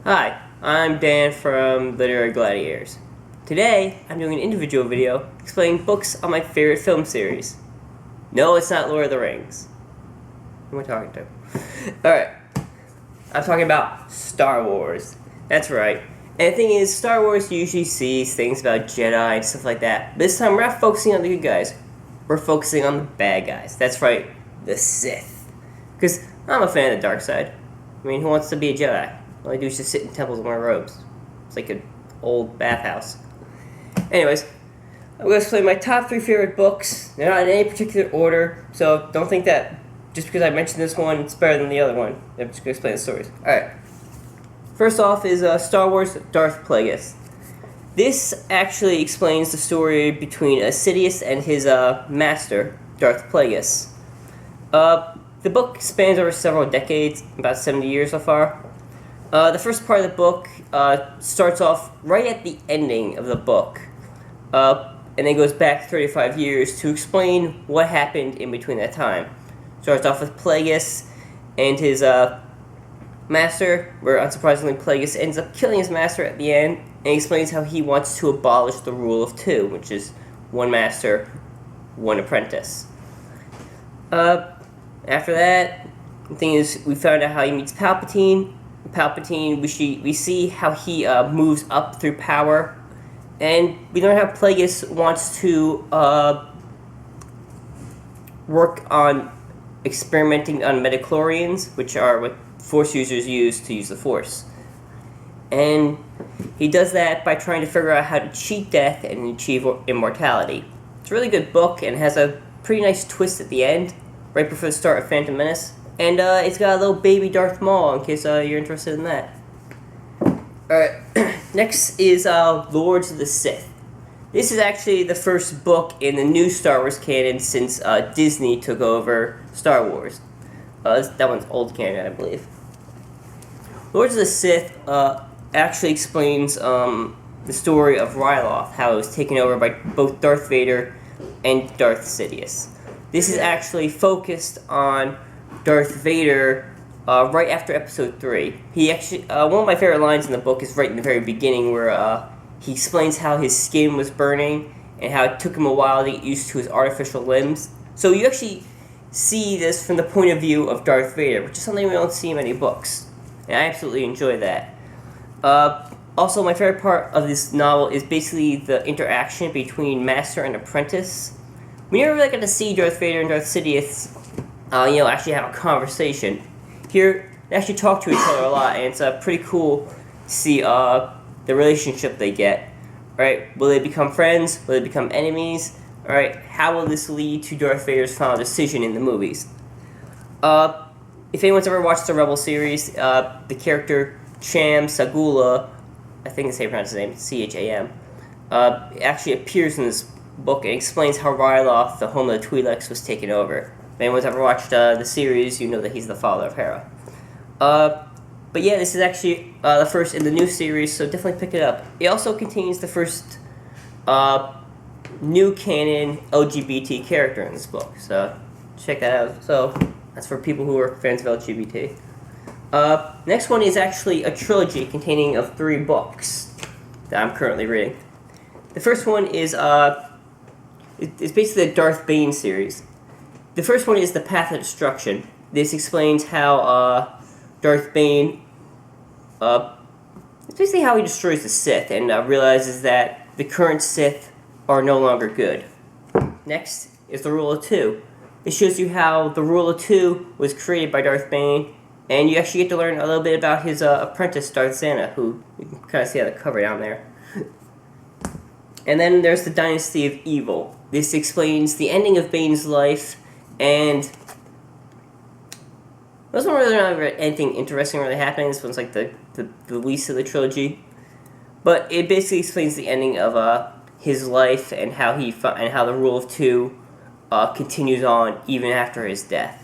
Hi, I'm Dan from Literary Gladiators. Today, I'm doing an individual video explaining books on my favorite film series. No, it's not Lord of the Rings. Who am I talking to? Alright, I'm talking about Star Wars. That's right. And the thing is, Star Wars usually sees things about Jedi and stuff like that. But this time, we're not focusing on the good guys. We're focusing on the bad guys. That's right, the Sith. Because I'm a fan of the dark side. I mean, who wants to be a Jedi? All I do is just sit in temples and wear robes. It's like an old bathhouse. Anyways, I'm going to explain my top 3 favorite books. They're not in any particular order, so don't think that just because I mentioned this one, it's better than the other one. I'm just going to explain the stories. Alright. First off is Star Wars Darth Plagueis. This actually explains the story between Sidious and his master, Darth Plagueis. The book spans over several decades, about 70 years so far. The first part of the book starts off right at the ending of the book, and then goes back 35 years to explain what happened in between that time. Starts off with Plagueis and his master, where unsurprisingly Plagueis ends up killing his master at the end, and explains how he wants to abolish the rule of 2, which is one master, one apprentice. After that, the thing is, we found out how he meets Palpatine. We see how he moves up through power, and we learn how Plagueis wants to work on experimenting on midichlorians, which are what Force users use to use the Force. And he does that by trying to figure out how to cheat death and achieve immortality. It's a really good book and has a pretty nice twist at the end, right before the start of Phantom Menace. And it's got a little baby Darth Maul, in case you're interested in that. Alright, next is Lords of the Sith. This is actually the first book in the new Star Wars canon since Disney took over Star Wars. That one's old canon, I believe. Lords of the Sith actually explains the story of Ryloth, how it was taken over by both Darth Vader and Darth Sidious. This is actually focused on Darth Vader right after Episode 3. He actually one of my favorite lines in the book is right in the very beginning, where he explains how his skin was burning and how it took him a while to get used to his artificial limbs. So you actually see this from the point of view of Darth Vader, which is something we don't see in many books, and I absolutely enjoy that. Also, my favorite part of this novel is basically the interaction between master and apprentice. We never really got to see Darth Vader and Darth Sidious actually have a conversation. Here, they actually talk to each other a lot, and it's pretty cool to see the relationship they get. Right? Will they become friends? Will they become enemies? Alright, how will this lead to Darth Vader's final decision in the movies? If anyone's ever watched the Rebel series, the character Cham Sagula, I think that's how you pronounce his name, C-H-A-M, actually appears in this book and explains how Ryloth, the home of the Twi'leks, was taken over. If anyone's ever watched the series, you know that he's the father of Hera. But yeah, this is actually the first in the new series, so definitely pick it up. It also contains the first new canon LGBT character in this book, so check that out. So that's for people who are fans of LGBT. Next one is actually a trilogy containing of 3 books that I'm currently reading. The first one is it's basically the Darth Bane series. The first one is The Path of Destruction. This explains how Darth Bane, it's basically how he destroys the Sith and realizes that the current Sith are no longer good. Next is The Rule of 2. It shows you how the Rule of 2 was created by Darth Bane, and you actually get to learn a little bit about his apprentice, Darth Zana, who you can kind of see on the cover down there. And then there's the Dynasty of Evil. This explains the ending of Bane's life, and there's not really anything interesting really happening. This one's like the least of the trilogy, but it basically explains the ending of his life and how the Rule of 2 continues on even after his death.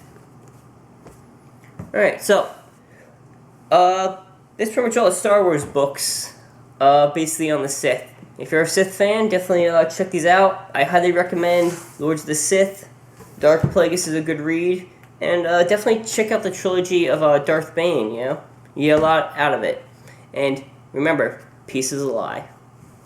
All right, so that's pretty much all the Star Wars books, basically on the Sith. If you're a Sith fan, definitely check these out. I highly recommend Lords of the Sith. Darth Plagueis is a good read. And definitely check out the trilogy of Darth Bane, you know? You get a lot out of it. And remember, peace is a lie.